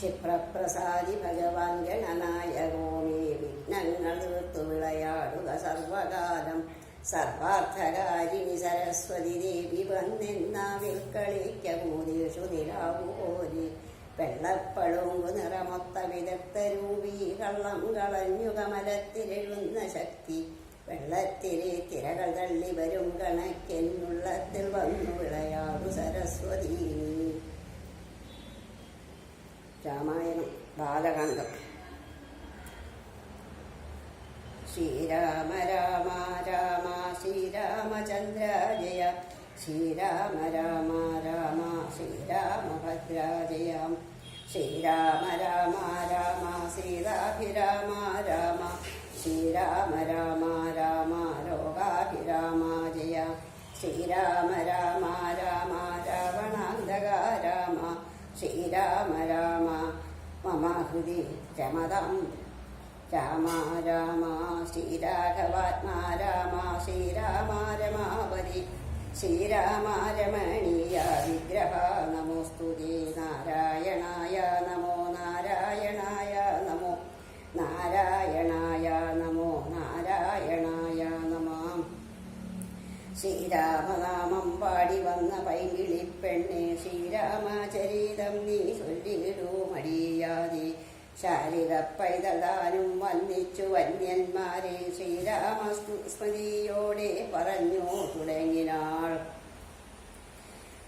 ക്ഷിപ്രപ്രസാദി ഭഗവാൻ ഗണനായകോ മേ വിഘ്നങ്ങൾ തീർത്തു വിളയാടുക സർവകാലം. സർവാർത്ഥകാരിണി സരസ്വതി ദേവി വന്നെന്നാവിൽ കളിക്കകൂതീഷു നിലാവുപോരി. വെള്ളപ്പളുങ്കു നിറമൊത്ത വിദഗ്ധരൂപീ കള്ളം കളഞ്ഞു കമലത്തിലെഴുന്ന ശക്തി. വെള്ളത്തിലെ തിരകൾ തള്ളി വരും കണക്കെന്നുള്ളത്തിൽ വന്നു വിളയാടു സരസ്വതി. രാമായണം ബാലകാണ്ഡം. ശ്രീരാമ രാമ രാമ ശ്രീരാമചന്ദ്ര ജയ. ശ്രീരാമ രാമ രാമ ശ്രീരാമഭദ്ര ജയ. ശ്രീരാമ രാമ രാമ സീതാഭിരാമ രാമ. ശ്രീരാമ രാമ രാമ ലോകാഭിരാമ ജയ. ശ്രീരാമ രാമ രാമ രാവണാന്തക രാമ. ശ്രീരാമ രാമ മമ ഹൃദി രമതം രാമ രാമ. ശ്രീരാഘവാത്മാ രാമ ശ്രീരാമ രമാപതി. ശ്രീരാമ രമണീയ വിഗ്രഹ നമോസ്തുതേ. നാരായണായ നമോ നാരായണായ നമോ നാരായണായ നമോ നാരായണായ നമഃ. ശ്രീരാമനാമം പാടി വന്ന പൈങ്കിളിപ്പെണ്ണെ ശ്രീരാമചരിതം നീ ചൊല്ലിടൂ മടിയാതെ. ശാരിക പൈതലാനും വന്നിച്ചു വന്യന്മാരെ ശ്രീരാമസ്മൃതിയോടെ പറഞ്ഞു തുടങ്ങിനാൾ.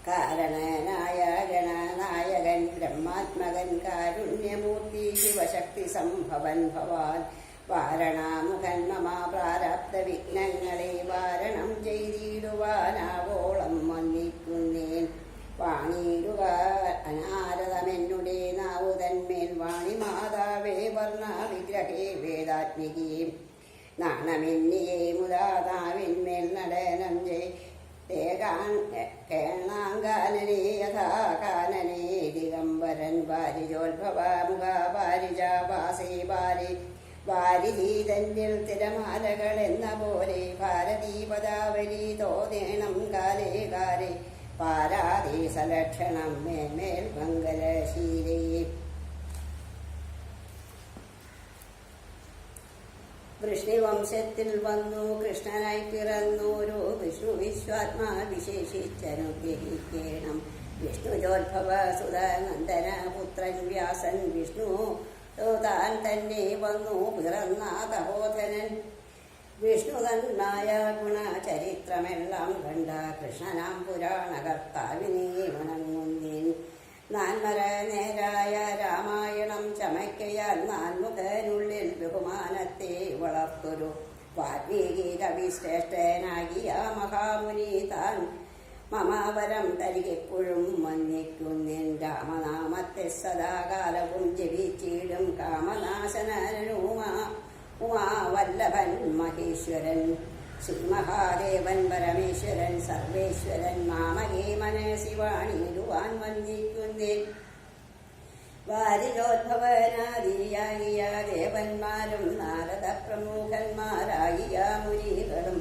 കാരണനായ ഗണനായകൻ ബ്രഹ്മാത്മകൻ കാരുണ്യമൂർത്തി ശിവശക്തി സംഭവൻ ഭവാൻ. വാരണാമുഖൻ മമ പ്രാരബ്ധ വിഘ്നങ്ങളെ വാരണം ചെയ്തിടുവാനാവോളം വന്നിക്കുന്നേൻ. വാണിയിടുക അനാരതമെന്നുടെ നാവുതന്മേൽ വാണി മാതാവേ വർണ്ണ വിഗ്രഹേ വേദാത്മികേ. നാണമെന്നിയെ മുതാതാവിന്മേൽ നടനം കേണാങ്കാനനേ യഥാ കാനനേ ദിഗംബരൻ. വാരിജോത്ഭവ മുഖ വാരിജാവാസേ വാരി. വാരിധീതന്നിൽ തിരമാലകൾ എന്ന പോലെ ഭാരതീ പദാവലി തോന്നേണം കാലേ കാലേ. പാരാദേശലക്ഷണം മേന്മേൽ മംഗലശീലേ. വൃഷ്ണിവംശത്തിൽ വന്നു കൃഷ്ണനായി പിറന്നോരോ വിഷ്ണു വിശ്വാത്മാ വിശേഷിച്ചനുഗ്രഹിക്കണം. വിഷ്ണുജോത്ഭവ സുതനന്ദന പുത്രൻ വ്യാസൻ വിഷ്ണു താൻ തന്നെ വന്നു പിറന്ന തപോധനൻ. വിഷ്ണു തന്നായ ഗുണചരിത്രമെല്ലാം കണ്ട കൃഷ്ണനാം പുരാണകർത്താവിനെ വണങ്ങുന്നേൻ. നാൻമര നേരായ രാമായണം ചമയ്ക്കയാൽ നാൻമുഖനുള്ളിൽ ബഹുമാനത്തെ വളർത്തൊരു വാൽമീകി കവിശ്രേഷ്ഠനാകിയ മഹാമുനി താൻ മമാവരം തരികെപ്പോഴും വന്ദിക്കുന്നേൻ. രാമനാമത്തെ സദാകാലവും ജപിച്ചിടും കാമനാശനനുമാ ഉമാവല്ലഭൻ മഹേശ്വരൻ. ശ്രീമഹാദേവൻ പരമേശ്വരൻ സർവേശ്വരൻ മാമകേ മനസി വാണിടുവാൻ വന്ദിക്കുന്നേൻ. വാരിജോദ്ഭവനാദിയാകിയ ദേവന്മാരും നാരദ പ്രമുഖന്മാരാകിയ മുനികളും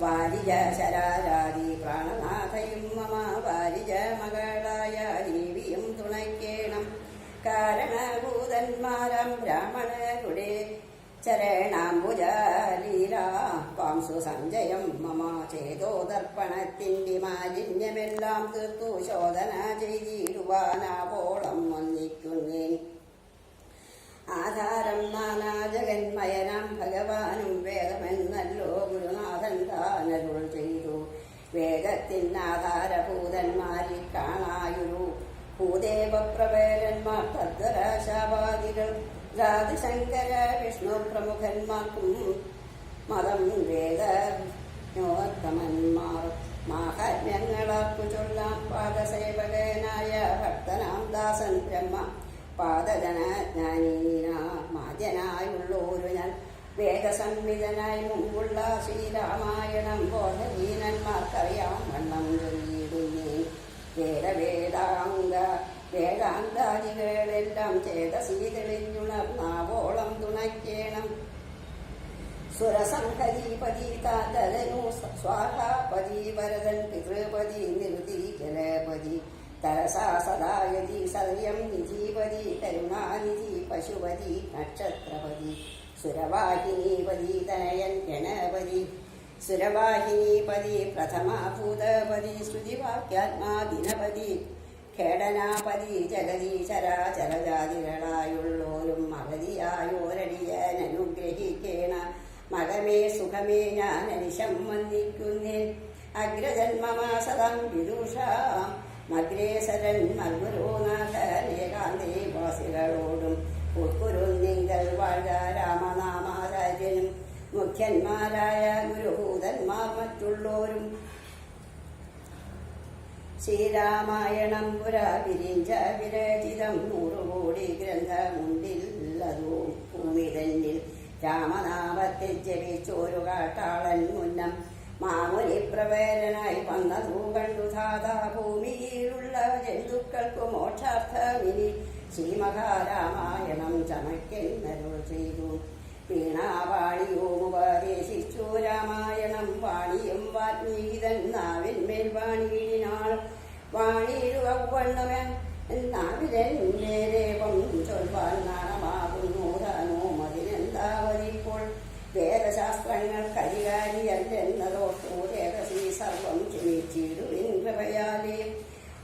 വാരിജ ശരാരാദി പ്രാണനാഥയും മമ വാരിജ മകളായ ദേവിയും തുണയ്ക്കേണം. കാരണഭൂതന്മാരാം ബ്രാഹ്മണരുടെ ചരണാംബുജലീലാ പാംസു സഞ്ജയം മമ. ചേതോദർപ്പണത്തിൻ്റെ മാലിന്യമെല്ലാം തീർത്തു ശോധന ചെയ്തിടുവാനാവോളം വന്നിക്കുന്നേൻ. ആധാരം നാനാജഗന്മയനാം ഭഗവാനും വേദമെന്നല്ലോ ഗുരുനാഥൻ താനരുൾ ചെയ്തു. വേദത്തിനാധാരഭൂതന്മാരിൽ കാണായൊരു ഭൂദേവപ്രവേരന്മാർ തദ്വരാശാവാദികൾ ജാതിശങ്കര വിഷ്ണു പ്രമുഖന്മാർക്കും മതം വേദോത്തമന്മാർ മാഹാത്മ്യങ്ങളാക്കു ചൊല്ലാം. പാദസേവകനായ ഭക്തനാം ദാസൻ ബ്രഹ്മ പാദജനജ്ഞാനീനാ മാദ്യനായുള്ളോരു ഞാൻ വേദസംവിധനായി മുമ്പുള്ള ശ്രീരാമായണം ബോധഹീനന്മാർക്കറിയാം വണ്ണം ചൊല്ലിയിടുന്നേ. വേദാന്താദികളെല്ലാം ചേതസീ തെളിഞ്ഞുണർന്നാവോളം തുണയ്ക്കേണം. സുരസംഹരീപതി താതനു സ്വാഹാപതി വരദൻ പിതൃപതി നിരുതി ജലപതി തരസാ സദായതി സദയം നിജീപതി കരുണാനിധി പശുപതി നക്ഷത്രപതി സുരവാഹിനീപതി തനയൻ ഗണപതി സുരവാഹിനീപതി പ്രഥമാഭൂതപതി ശ്രുതിവാക്യാത്മാ ദിനപതി ഖേടനാപതി ജഗതി ചരാചരജാതികളായുള്ളോരും മകതിയായോരടിയൻ അനുഗ്രഹിക്കേണ മകമേ സുഖമേ ഞാൻ അനിശം വന്ദിക്കുന്നേൻ അഗ്രജന്മമാസതം വിദുഷാം മഗ്രേസരൻ മൽഗുരുനാഥേകാന്തേ വാസികളോടും ഉൾക്കുരുന്നിങ്കൽ വാഴ രാമനാമാചാര്യനും മുഖ്യന്മാരായ ഗുരുഭൂതന്മാർ മറ്റുള്ളോരും ശ്രീരാമായണം പുരാ വിരിഞ്ച വിരചിതം 100 കോടി ഗ്രന്ഥമുണ്ടില്ലതോ ഭൂമി തന്നിൽ രാമനാമത്തെ ജപിച്ചോരു കാട്ടാളൻ മുന്നം മാമുനി പ്രവേരനായി വന്നതു കണ്ടു ധാതാ ഭൂമിയിലുള്ള ജന്തുക്കൾക്കു മോക്ഷാർത്ഥമിനി ശ്രീമഹാരാമായണം ചമയ്ക്കെന്നരുൾ ചെയ്തു വീണാവാണിയും ഉപദേശിച്ചു രാമായണം വാണിയും വാത്മീകിതൻ നാവിന്മേൽ വാണിയിടിനാൾ വാണിയിടുവണ്ണവൻ നാവിലെന്നെ ദേവം ചൊൽവാൻ നാണമാകുന്നു താനോ അതിനെന്താവതിപ്പോൾ വേദശാസ്ത്രങ്ങൾ കരികാരിയല്ലെന്നതോർത്തു രഹസി സർവം ക്ഷമിച്ചിടുവിൻ കൃപയാലേ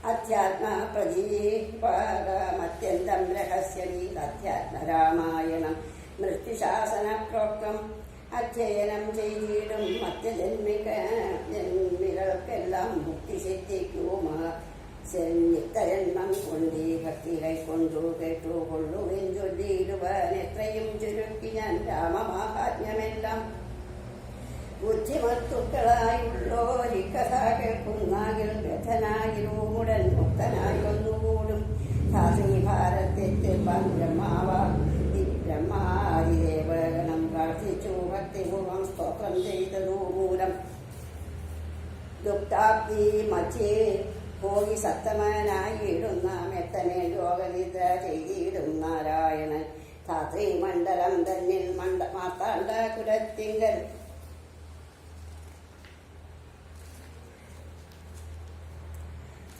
അധ്യാത്മ പ്രദീപമത്യന്തം രഹസ്യമീ അധ്യാത്മരാമായണം മൃത്യുശാസന പ്രോക്തം അധ്യയനം ചെയ്തിടും മധ്യജന്മികൾക്കെല്ലാം മുക്തി സിദ്ധിക്കുമാ നിത്യജന്മം കൊണ്ടീ ഭക്തി കൈക്കൊണ്ടു കേട്ടുകൊള്ളുവിൻ ചൊല്ലിയിടുവാൻ എത്രയും ചുരുക്കി ഞാൻ രാമമാഹാത്മ്യമെല്ലാം ബുദ്ധിമത്തുക്കളായുള്ളോരിക്കഥ കേൾക്കുന്നാകിൽ വ്യഥനാകിലൂമുടൻ മുക്തനായി ഒന്നുകൂടും ധാത്രി ഭാരത്തെത്തിപ്പാൻ ബ്രഹ്മാദിദേവഗണം പ്രാർത്ഥിച്ചു ഭക്തിപൂർവം സ്തോത്രം ചെയ്തതു മൂലം ദുഃഖാബ്ദി മധ്യേ പോയി സത്തമനായിടുന്ന മെത്തമേൽ യോഗനിദ്ര ചെയ്തിടും നാരായണൻ ധാത്രി മണ്ഡലം തന്നിൽ മാർത്താണ്ഡ കുലത്തിങ്കൽ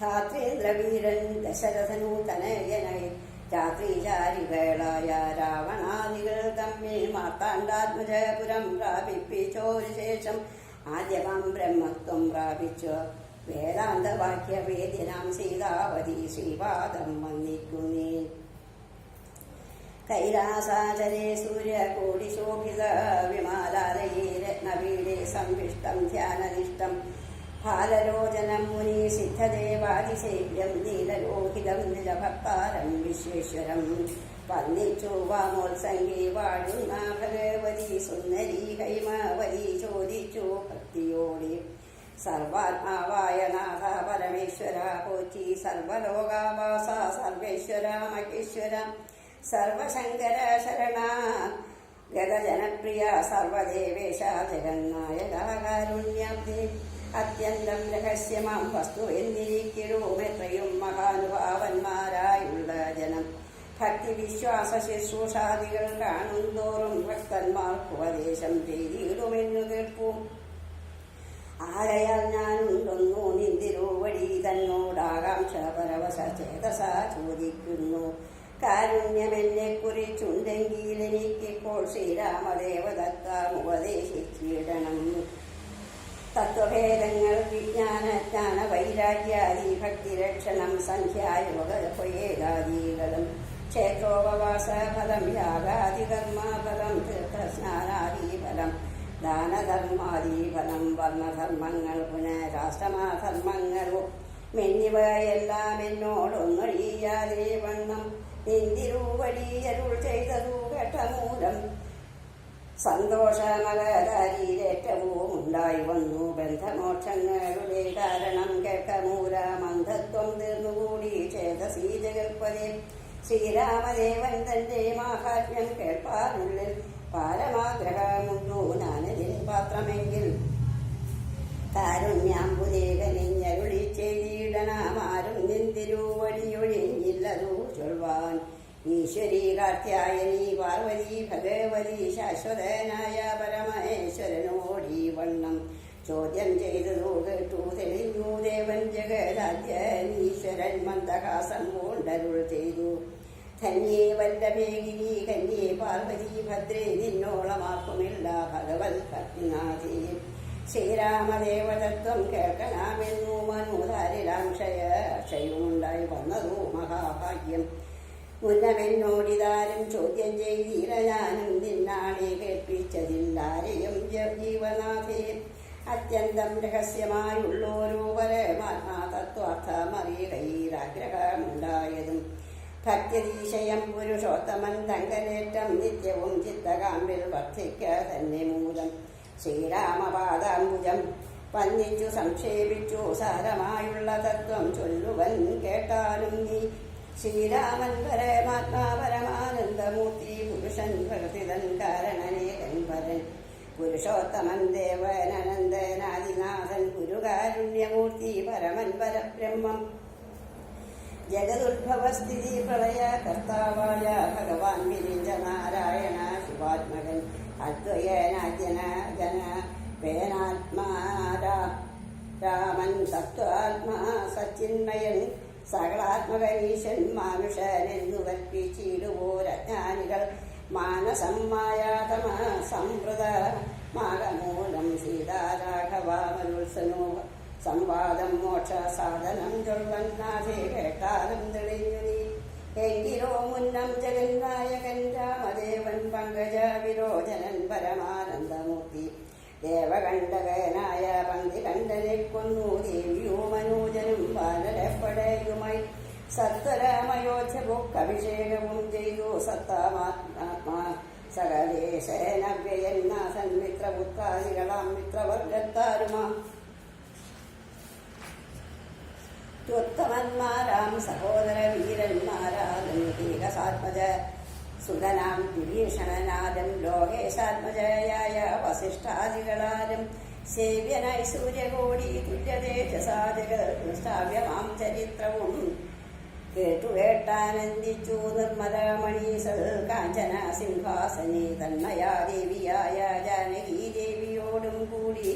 ധാത്രീന്ദ്രവീരൻ ദശരഥനു തനയനായി രാത്രിചാരികളായ രാവണാദികൾ തമ്മിൽ മാർത്താണ്ഡാത്മജപുരം പ്രാപിപ്പിച്ചോരു ശേഷം ആദ്യമം ബ്രഹ്മത്വം പ്രാപിച്ചു വേദാന്തവാക്യ വേദ്യനാം സീതാവതി ശ്രീപാദം വന്ദിക്കുന്നേ കൈലാസാചരേ സൂര്യകോടിശോഭിത വിമാലാലയേ രത്നപീഠേ സംവിഷ്ടം ധ്യാനനിഷ്ടം ഭാലലോചനം മുനി സിദ്ധദേവാതിസേവ്യം നീലലോഹിതം നിജഭക്താരം വിശ്വേശ്വരം വന്ദിച്ചു വാമോത്സംഗി വാഴുന്ന ഭഗവതി സുന്ദരി ഹൈമവതി ചോദിച്ചു ഭക്തിയോടെ സർവാത്മാവായ നാഥ പരമേശ്വര പോറ്റി സർവലോകാവാസ സർവേശ്വര മഹേശ്വര സർവശങ്കര ശരണ ഗതജനപ്രിയ സർവദേവേശ ജഗന്നായക കാരുണ്യാബ്ദി അത്യന്തം രഹസ്യമാം വസ്തു എന്നിരിക്കിടും എത്രയും മഹാനുഭാവന്മാരായുള്ള ജനം ഭക്തി വിശ്വാസ ശുശ്രൂഷാദികൾ കാണുന്തോറും ഭക്തന്മാർക്ക് ഉപദേശം ചെയ്തിടുമെന്നു കേൾക്കും ആകയാൽ ഞാനുണ്ടൊന്നു നിന്തിരുവടി തന്നോടാകാംക്ഷ പരവശ ചേതസ ചോദിക്കുന്നു കാരുണ്യമെന്നെ കുറിച്ചുണ്ടെങ്കിൽ എനിക്കിപ്പോൾ ശ്രീരാമദേവദത്താം ഉപദേശിച്ചിടണം തത്വഭേദങ്ങൾ വിജ്ഞാന വൈരാഗ്യാദി ഭക്തിരക്ഷണം സംഖ്യായോഗേതാദികളും ക്ഷേത്രോപവാസ ഫലം യാഗാദികർമ്മഫലം തീർത്ഥസ്നാനാദിഫലം ദാനധർമാദിഫലം വർണ്ണധർമ്മങ്ങൾ പുനരാശ്രമധർമ്മങ്ങളും എന്നിവയെല്ലാം എന്നോടൊന്നൊഴിയാതെ വണ്ണം നിന്തിരുവടിയരുൾ ചെയ്തതു കേട്ടമൂലം സന്തോഷമകരീരേറ്റവും ഉണ്ടായി വന്നു ബന്ധമോക്ഷങ്ങളുടെ കാരണം കേട്ടമൂല മന്ധത്വം തീർന്നുകൂടി ചേതസീ ജഗൽപതി ശ്രീരാമദേവൻ തന്റെ മാഹാത്മ്യം കേൾപ്പാനുള്ളിൽ പാരമാഗ്രഹമുണ്ടു ഞാനതിൽ പാത്രമെങ്കിൽ കാരുണ്യാമ്പുദേകനിഞ്ഞരുളി ചെയ്തിടണമാരും നിന്തിരുവടിയൊഴിഞ്ഞില്ലതു ചൊൽവാൻ ഈശ്വരി കാർത്യായനി പാർവതി ഭഗവതി ശാശ്വതനായ പരമേശ്വരനോടീ വണ്ണം ചോദ്യം ചെയ്തതു കേട്ടു തെളിഞ്ഞു ദേവൻ ജഗദാദ്യനീശ്വരൻ മന്ദഹാസം പൂണ്ടരുൾ ചെയ്തു. ധന്യേ വല്ലഭേഗിരി കന്യേ പാർവതി ഭദ്രേ നിന്നോളമാക്കുമില്ല ഭഗവത് പത്നിനാഥേ. ശ്രീരാമദേവതത്വം കേൾക്കണമെന്നു മനോധാരിലാംക്ഷയുണ്ടായി വന്നതു മഹാഭാഗ്യം. മുന്നമെന്നോടിതാരും ചോദ്യം ചെയ്തീര ഞാനും നിന്നാളെ കേൾപ്പിച്ചതില്ലാരെയും ജീവനാഥേ. അത്യന്തം രഹസ്യമായുള്ളോരോ പരമാത്മാ തത്വാർത്ഥമറിയുകയിലാഗ്രഹമുണ്ടായതും ഭക്തിതിശയം പുരുഷോത്തമൻ തങ്കലേറ്റം നിത്യവും ചിത്തകാമ്പിൽ വർദ്ധിക്ക തന്നെ മൂലം. ശ്രീരാമപാദാംബുജം വന്ദിച്ചു സംക്ഷേപിച്ചു സാരമായുള്ള തത്വം ചൊല്ലുവൻ കേട്ടാലും നീ. ശ്രീരാമൻ പരമാത്മാ പരമാനന്ദമൂർത്തി പുരുഷൻ പ്രകൃതിതൻ കാരണനേകൻ പരൻ പുരുഷോത്തമൻ ദേവനനന്ദനാദിനാഥൻ ഗുരുകാരുണ്യമൂർത്തി പരമൻ പരബ്രഹ്മം. ജഗതുദ്ഭവസ്ഥിതി പ്രളയ കർത്താവായ ഭഗവാൻ വിരിഞ്ച നാരായണ ശിവാത്മകൻ അദ്വയനാദ്യന ജന വേനാത്മാരാമൻ തത്വാത്മാ സച്ചിന്മയൻ സകളാത്മകനീശൻ മാനുഷനെന്നു കൽപ്പിച്ചിടുവോരജ്ഞാനികൾ മാനസം മായാതമ സംവൃതമാകമൂലം. സീതാരാഘവാമരുത്സനോ സംവാദം മോക്ഷ സാധനം ചൊൽവന്നാഥേ കേട്ടാലും തെളിഞ്ഞു നീ. എങ്കിലോ മുന്നം ജഗന്നായകൻ രാമദേവൻ പങ്കജ വിരോചനൻ പരമാനന്ദമൂർത്തി ദേവകണ്ഠകനായ പങ്ക്തികണ്ഠനെ കൊന്നു. ദേവിയോ മനോജനും വാനരപ്പടയുമായി സത്വരമയോധ്യഭുക്കഭിഷേകവും ചെയ്തു. സത്താമാത്മാ സകലേശനവ്യയന്നാഥൻ മിത്രപുത്രാദികളാം മിത്രവർഗത്താരുമാ ത്യുത്തമന്മാരാം സഹോദര വീരന്മാരാത്മജ സുതനാം വിഭീഷണനാദം ലോകേശാത്മജയായ വസിഷ്ഠാദികളാരും സേവ്യനായി സൂര്യകോടി തുല്യതേജസാദികൃഷ്ടാവ്യമാം ചരിത്രവും കേട്ടാനന്ദിച്ചു. നിർമ്മലമണീസൽ കാഞ്ചന സിംഹാസനെ തന്മയാദേവിയായ ജാനകീ ദേവിയോടും കൂടി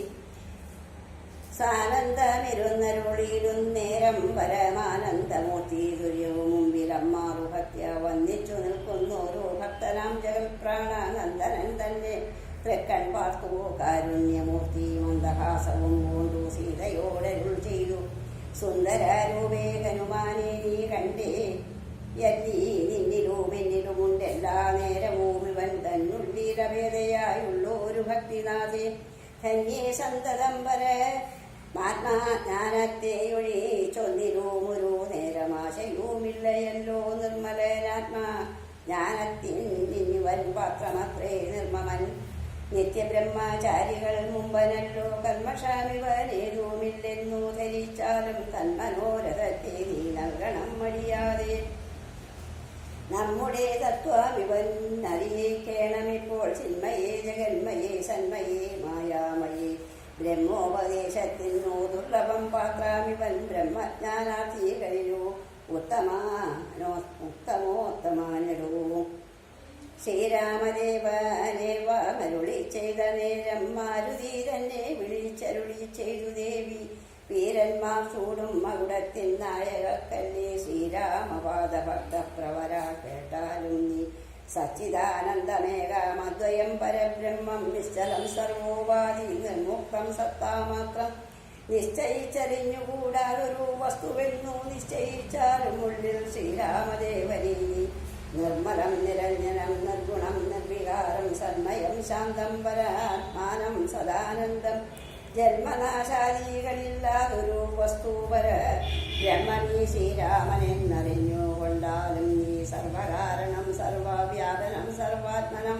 സാനന്ദമിരുന്നരുളിയിടുന്നേരം പരമാനന്ദമൂർത്തി തുര്യവും മുമ്പിലമ്മാറു ഭക്യ വന്നിച്ചു നിൽക്കുന്നോരോ ഭക്തനാം ജഗത്പ്രാണനന്ദനൻ തന്നെ തൃക്കൺ പാർത്തു കാരുണ്യമൂർത്തി മന്ദഹാസവും പൂണ്ടു സീതയോടരുൾ ചെയ്തു. സുന്ദരരൂപേ ഹനുമാനെ നീ കണ്ടേ യല്ലീ നിന്നിലും എന്നിലുമുണ്ടെല്ലാ നേരവും ഇവൻ തന്നുള്ളിലഭേദയായുള്ളൊരു ഭക്തിനാഥേ. ധന്യേ സന്തതം പരമാത്മാജ്ഞാനത്തെയൊഴി ചൊന്നിരുമൊരു നേരമാശയുമില്ലയല്ലോ. നിർമ്മലനാത്മാ ജ്ഞാനത്തിൻ നിന്നിവൻ പാത്രമത്രേ നിർമ്മമൻ നിത്യബ്രഹ്മചാരികൾ മുമ്പനല്ലോ. കൽമഷമിവനേതുമില്ലെന്നു ധരിച്ചാലും തന്മനോരഥത്തെ നീ നൽകണം മടിയാതെ. നമ്മുടെ തത്വമിവൻ അറിയിക്കണമിപ്പോൾ. ചിന്മയേ ജഗന്മയേ സന്മയേ മായാമയേ ബ്രഹ്മോപദേശത്തിനു ദുർലഭം പാത്രാമിവൻ ബ്രഹ്മജ്ഞാനാർത്ഥികളിലു ഉത്തമോത്തമാനരൂ. ശ്രീരാമദേവനേവമരുളി ചെയ്ത നേരം മാരുതി തന്നെ വിളിച്ചരുളി ചെയ്തു. ദേവി വീരന്മാർ ചൂടും മകുടത്തിൻ നായകക്കല്ലേ. ശ്രീരാമപാദ ഭക്തപ്രവര കേട്ടാലും നീ. സച്ചിദാനന്ദമേകമദ്വയം പരബ്രഹ്മം നിശ്ചലം സർവോപാധി നിർമുക്തം സത്താമാത്രം. നിശ്ചയിച്ചറിഞ്ഞുകൂടാതൊരു വസ്തുവെന്നു നിശ്ചയിച്ചാലും ഉള്ളിൽ ശ്രീരാമദേവനീ. നിർമ്മലം നിരഞ്ജനം നിർഗുണം നിർവികാരം സന്മയം ശാന്തം പരാത്മാനം സദാനന്ദം. ജന്മനാശാദികളില്ലാതൊരു വസ്തുപര ബ്രഹ്മനീ ശ്രീരാമനെന്നറിഞ്ഞുകൊണ്ടാലും നീ. സർവകാരണം സർവവ്യാപനം സർവാത്മനം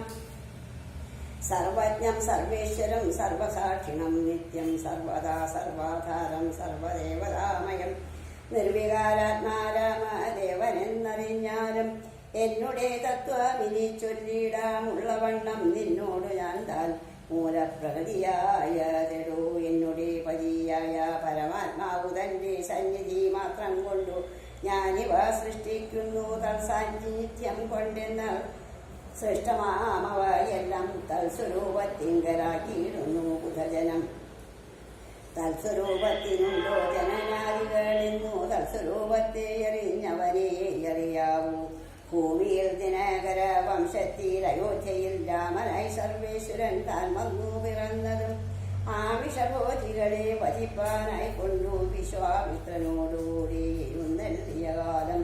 സർവജ്ഞം സർവേശ്വരം സർവസാക്ഷിണം നിത്യം സർവദാ സർവാധാരം സർവദേവതാമയം. നിർവികാരാത്മാരാമദേവനെന്നറിഞ്ഞാലും എന്നുടെ തത്വമിനി ചൊല്ലിടാമുള്ളവണ്ണം നിന്നോട് ഞാൻ താൻ മൂലപ്രകൃതിയായതെടോ. എന്നുടെ പതിയായ പരമാത്മാവു തന്റെ സന്നിധി മാത്രം കൊണ്ടു ഞാനിവ സൃഷ്ടിക്കുന്നു. തത്സാന്നിധ്യം കൊണ്ടെന്ന് സൃഷ്ടമാമവയെല്ലാം തൽസ്വരൂപത്തിങ്കലാക്കിയിടുന്നു. ബുധജനം തത്സ്വരൂപത്തിനുണ്ടോ ജനനാദികളെന്നു തത്സ്വരൂപത്തെ എറിഞ്ഞവനെ അറിയാവൂ. ഭൂമിയിൽ ദിനകര വംശത്തിൽ അയോധ്യയിൽ രാമനായി സർവേശ്വരൻ താൻ വന്നു പിറന്നതും ആമിഷഭോജികളെ വധിപ്പാനായി കൊണ്ടു വിശ്വാമിത്രനോടുകൂടി എഴുന്നള്ളിയ കാലം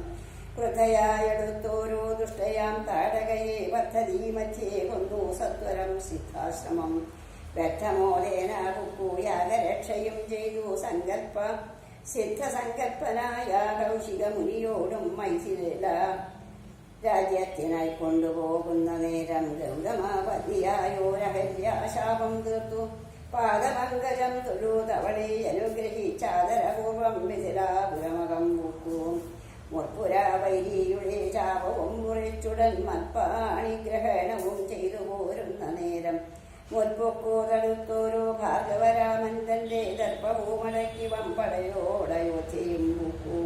കൃതയായെടുത്തോരോ ദുഷ്ടയാം താടകയെ പദ്ധതി മധ്യേ കൊണ്ടു സത്വരം സിദ്ധാശ്രമം വ്യർത്ഥമോദേന കുക്കൂയാഗരക്ഷയും ചെയ്തു സങ്കല്പ സിദ്ധസങ്കല്പനായ കൗശിക മുനിയോടും മൈഥില രാജ്യത്തിനായി കൊണ്ടുപോകുന്ന നേരം ഗൗതമപതിയായോരഹല്യാശാപം തീർത്തു പാദപങ്കജം തൊഴുതവളെ അനുഗ്രഹിച്ചാദരപൂർവം മിഥിലാപുരമകം മുക്കൂ. മുർപ്പുര വൈരിയുടെ ശാപവും മുറിച്ചുടൻ മൽപ്പാണിഗ്രഹണവും ചെയ്തു പോരുന്ന നേരം മുൽപ്പൊക്കു തടുത്തോരോ ഭാർഗവരാമൻ തന്റെ ദർപ്പഭൂമടക്കി വമ്പടയോടയോധ്യയും മുക്കൂ.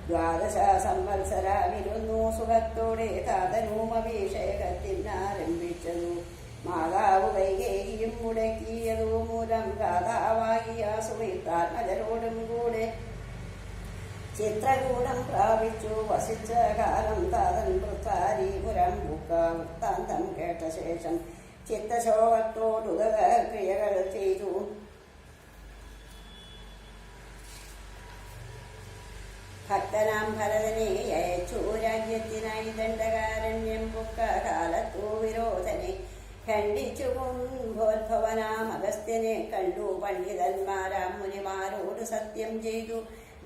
ദ്വാദശ സംവത്സരാവിരുന്നു സുഖത്തോടെ താതനൂമഭിഷേകത്തിനാരംഭിച്ചതു. മാതാവ് കൈകേയിയും മുടക്കിയതു മൂലം രാധാവാകിയ സുമിത്രാത്മജരോടും കൂടെ ചിത്രകൂടം പ്രാപിച്ചു വസിച്ച കാലം താതൻ പൃഥാരീപുരം ബുക്ക വൃത്താന്തം കേട്ട ശേഷം ചിത്തശോകത്തോടുക ക്രിയകൾ ചെയ്തു. ഭക്തനാം ഭരതനെ അയച്ചു രാജ്യത്തിനായി ദണ്ഡകാരണ്യം പുക്ക കാലത്തു വിരോധനെ ഖണ്ഡിച്ചു കുംഭോദ്ഭവനാം അഗസ്ത്യനെ കണ്ടു. പണ്ഡിതന്മാരാം മുനിമാരോട് സത്യം ചെയ്തു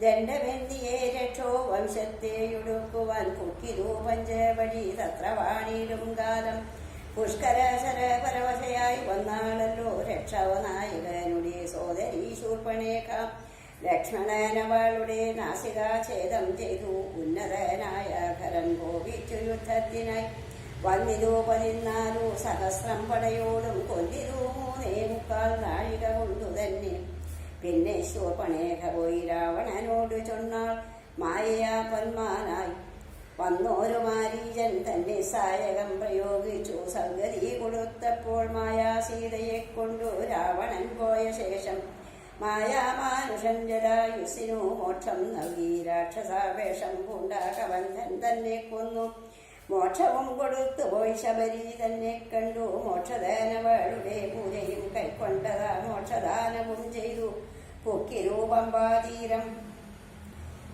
ദണ്ഡബന്ധിയെ രക്ഷോ വംശത്തെയുടുക്കുവാൻ പുക്കിരു പഞ്ചവടി തത്രവാണിയിലും കാലം പുഷ്കരശര പരവശയായി വന്നാളല്ലോ രക്ഷവനായകനുടെ സോദരീ ശൂർപ്പണേഖ. ലക്ഷ്മണനവളുടെ നാസികാഛേദം ചെയ്തു ഉന്നതനായ ഖരൻ കോപിച്ചു യുദ്ധത്തിനായി വന്നിതു 14 സഹസ്രം പടയോടും കൊല്ലിതു 3.25 നാഴിക കൊണ്ടു തന്നെ. പിന്നെ ശൂർപ്പണേഖ പോയി രാവണനോട് ചൊന്നാൾ മായയാ പന്മാനായി വന്നോരു മാരീചൻ തന്നെ സായകം പ്രയോഗിച്ചു. സംഗതി കൊടുത്തപ്പോൾ മായാ സീതയെ കൊണ്ടു രാവണൻ പോയ ശേഷം മായാമാനുഷൻ ജടായുസിനു മോക്ഷം നൽകി. രാക്ഷസാവേഷം പൂണ്ട കവന്ധൻ തന്നെ കൊന്നു. മോക്ഷവും കൊടുത്തു പോയി ശബരി തന്നെ കണ്ടു. മോക്ഷദാനവളുടെ പൂജയും കൈക്കൊണ്ടതാ മോക്ഷദാനവും ചെയ്തു. പൊക്കിരൂപമ്പാതീരം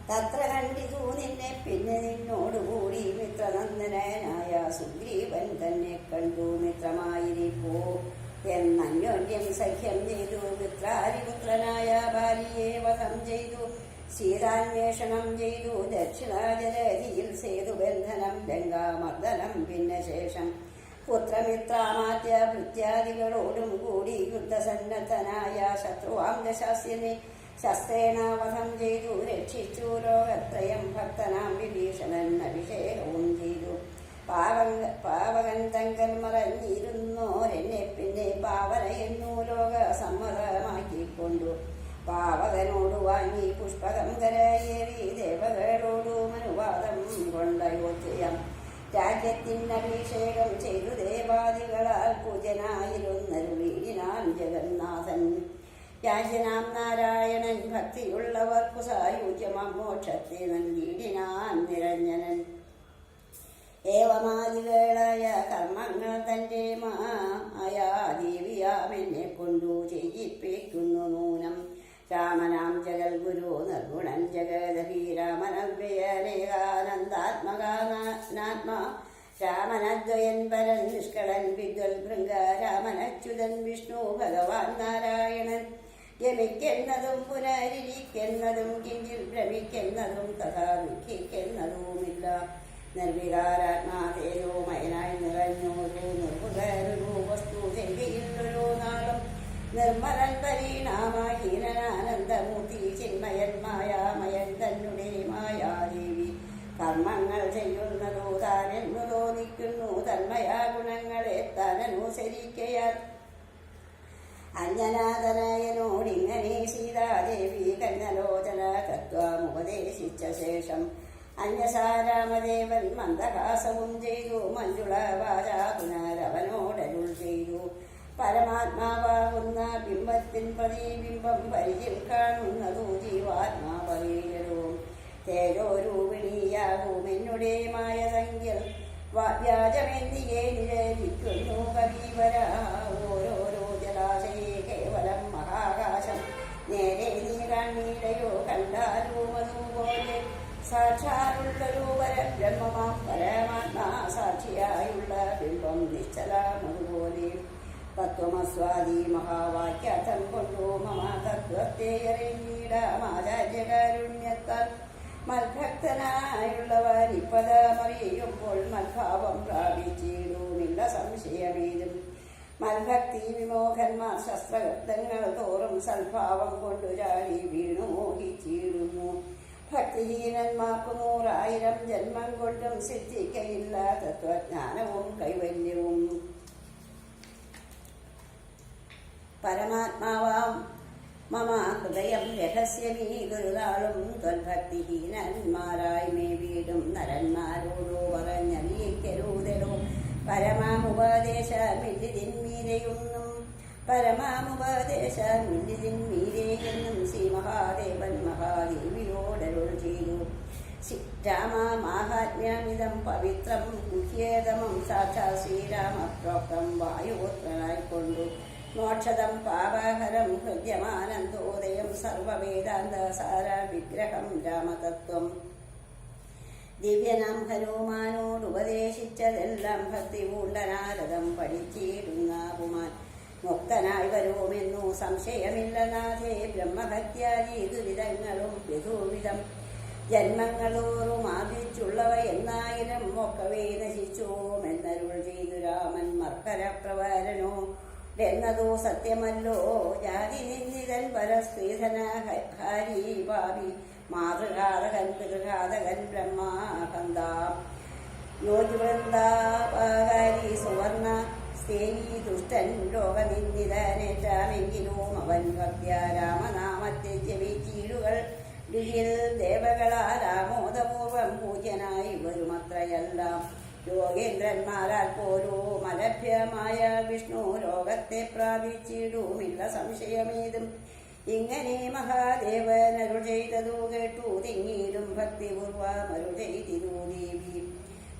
തത്ര കണ്ടിതു നിന്നെ പിന്നെ നിന്നോടുകൂടി മിത്രനന്ദനായ സുഗ്രീവൻ തന്നെ കണ്ടു. മിത്രമായിരിപ്പോ എന്നന്യോന്യം സഖ്യം ചെയ്തു. മിത്രാരിപുത്രനായ ഭാര്യയെ വധം ചെയ്തു. സീതാന്വേഷണം ചെയ്തു. ദക്ഷിണാജലധിയിൽ സേതുബന്ധനം ലങ്കാമർദ്ദനം പിന്നെ ശേഷം പുത്രമിത്രാമാത്യ ഭൃത്യാദികളോടും കൂടി യുദ്ധസന്നദ്ധനായ ശത്രുവാം ദശാസ്യനെ ശസ്ത്രേണ വധം ചെയ്തു. രക്ഷിച്ചു ലോകത്രയം. ഭക്തനാം വിഭീഷണൻ അഭിഷേകവും ചെയ്തു. പാവകൻ തങ്കൽ മറഞ്ഞിരുന്നോരെന്നെ പിന്നെ പാവനയെന്നു ലോക സമ്മതമാക്കിക്കൊണ്ടു. പാവകനോട് വാങ്ങി പുഷ്പകം കരയേറി ദേവകളോടു അനുവാദം കൊണ്ടയോധ്യം രാജ്യത്തിനഭിഷേകം ചെയ്തു. ദേവാദികളാൽ പൂജനായിരുന്നരുളീടിനാൻ ജഗന്നാഥൻ. രാജനാം നാരായണൻ ഭക്തിയുള്ളവർക്കു സായുജ്യമാം മോക്ഷത്തെ നൽകിയിടിനാൻ നിരഞ്ജനൻ. ഏവമാതികളായ കർമ്മങ്ങൾ തന്റെ മായാദേവിയാമെന്നെ കൊണ്ടു ചെയ്യിപ്പിക്കുന്നു നൂനം. രാമനാം ജഗൽ ഗുരു നിർഗുണൻ ജഗദഭീരാമനവ്യയനേകാനന്ദാത്മകാനാത്മാ. രാമനദ്വയൻ പരൻ നിഷ്കളൻ വിദ്വൽ ഭൃംഗ. രാമനച്യുതൻ വിഷ്ണു ഭഗവാൻ നാരായണൻ. രമിക്കുന്നതും പുനരിരിക്കുന്നതും കിഞ്ചിൽ ഭ്രമിക്കുന്നതും തഥാ ദുഃഖിക്കുന്നതുമില്ല. നിർവികാരാത്മാതേജോമയനായി നിറഞ്ഞോരു നിർമുഖരൊരു വസ്തു ചെയ്കയില്ലൊരു നാളും. നിർമ്മലൻ പരിണാമഹീനനാനന്ദമൂർത്തി ചിന്മയൻ മായാമയൻ തന്നെ മായാദേവി. കർമ്മങ്ങൾ ചെയ്യുന്നതോ താനെന്നു തോന്നിക്കുന്നു. തന്മയാ ഗുണങ്ങളെ താനനുസരിക്കയാൽ അഞ്ജനാതനയനോടിങ്ങനെ സീതാദേവി കന്യലോചന തത്വമുപദേശിച്ച ശേഷം അന്യസാരാമദേവൻ മന്ദഹാസവും ചെയ്തു. മഞ്ജുള വാച പുനരവനോടരുൾ ചെയ്തു. പരമാത്മാവാകുന്ന ബിംബത്തിൻ പ്രതിബിംബം പരിചിൽ കാണുന്നതു ജീവാത്മാവീരവും തേജോരൂപിണിയാകും എന്നുടെ മായസംഖ്യൽ വ്യാജമെന്തിയെ നിരലിക്കുന്നു കവീവര ഓരോരോ ജലാശയെ കേവലം മഹാകാശം നേരെ നീ കണ്ണീരയോ കണ്ടാലും അതുപോലെ സാക്ഷാറുള്ളൊരു പരബ്രഹ്മമാം പരമാത്മാ സാക്ഷിയായുള്ള ബിംബം നിശ്ചലമതുപോലെ തത്വമസ്വാദി മഹാവാക്യാർത്ഥം കൊണ്ടു മമ തത്വത്തെ എറിഞ്ഞിടാമാചാര്യകാരുണ്യത്താൽ മൽഭക്തനായുള്ളവൻ ഇപ്പതമറിയുമ്പോൾ മൽഭാവം പ്രാപിച്ചിടുമില്ല സംശയമേതും മൽഭക്തി വിമോഹന്മാർ ശസ്ത്രകൃതങ്ങൾ തോറും സൽഭാവം കൊണ്ടു ചാടി വീണു മോഹിച്ചിടുന്നു ഭക്തിഹീനന്മാർക്കു 100,000 ജന്മം കൊണ്ടും സിദ്ധിക്കയില്ല തത്വജ്ഞാനവും കൈവല്യവും പരമാത്മാവാം മമ ഹൃദയം രഹസ്യമീ ഗുരുതാളും ത്വൽഭക്തിഹീനന്മാരായി മേ വീടും നരന്മാരോടു പറഞ്ഞറിയിക്കരുതലോ പരമാമുപദേശമില്ലിതിന്മീരയൊന്നും പരമാമുപദേശമില്ലിതിന്മീരയെന്നും ശ്രീ മഹാദേവൻ മഹാദേവിയോടരുൾ ചെയ്തു രാമ മാഹാത്മ്യമിതം പവിത്രം ഗുഹ്യേതമം സാക്ഷാ ശ്രീരാമപ്രോക്തം വായുപുത്രനായിക്കൊണ്ടു മോക്ഷദം പാപഹരം ഹൃദ്യമാനന്ദോദയം സർവവേദാന്തസാര വിഗ്രഹം രാമതത്വം ദിവ്യനാം ഹനുമാനോടുപദേശിച്ചതെല്ലാം ഭക്തി പൂണ്ടനാരദം പഠിച്ചിടുന്ന പുമാൻ മുക്തനായി വരുമെന്നു സംശയമില്ല നാഥേ ബ്രഹ്മഹത്യാദി ദുരിതങ്ങളും ബഹുവിധം ജന്മങ്ങളോറും ആദിച്ചുള്ളവ എന്നായിരം ഒക്കവേ നശിച്ചോമെന്നരുൾ ചെയ്തു രാമൻ മർക്കരപ്രവരനോ എന്നതോ സത്യമല്ലോ ജാതി നിന്ദിതൻ പരസ്ത്രീധന ഹാരി ഭാവി മാതൃഘാതകൻ പിതൃഘാതകൻ ബ്രഹ്മാകന്താം യോജിവൃന്ദാപകാരി സുവർണ സ്തേനി ദുഷ്ടൻ ലോകനിന്ദിതനേറ്റാമെങ്കിലും അവൻ ഭക്ത്യ രാമനാമത്തെ ജപിച്ചീടുകൾ ഡിയിൽ ദേവകളാൽ ആമോദപൂർവം പൂജ്യനായി വരുമത്രയെല്ലാം യോഗേന്ദ്രന്മാരാൽ പോലും അലഭ്യമായ വിഷ്ണു ലോകത്തെ പ്രാപിച്ചിടുമില്ല സംശയമേതും ഇങ്ങനെ മഹാദേവൻ അരുൾ ചെയ്തതു കേട്ടു തിങ്ങിയിടും ഭക്തിപൂർവം അരുൾ ചെയ്തിരു ദേവി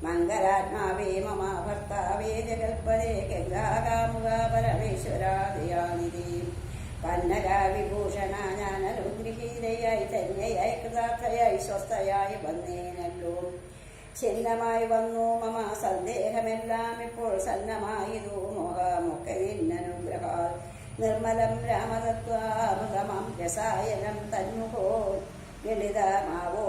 മംഗലാത്മാവേ മമ ഭർത്താവേ ജഗൽപദേ ഗംഗാകാമുക പരമേശ്വരാദയാനിധി കന്നക വിഭൂഷണ ഞാൻ അനുഗ്രഹീതയായി ധന്യയായി കൃതാർത്ഥയായി സ്വസ്ഥയായി വന്നേനല്ലോ ഛിന്നമായി വന്നു മമ സന്ദേഹമെല്ലാം ഇപ്പോൾ സന്നമായതു മോഹമൊക്കെ നിന്നനുഗ്രഹാൽ നിർമ്മലം രാമതത്വാമൃതമം രസായനം തന്നുകോ ലളിതമാവോ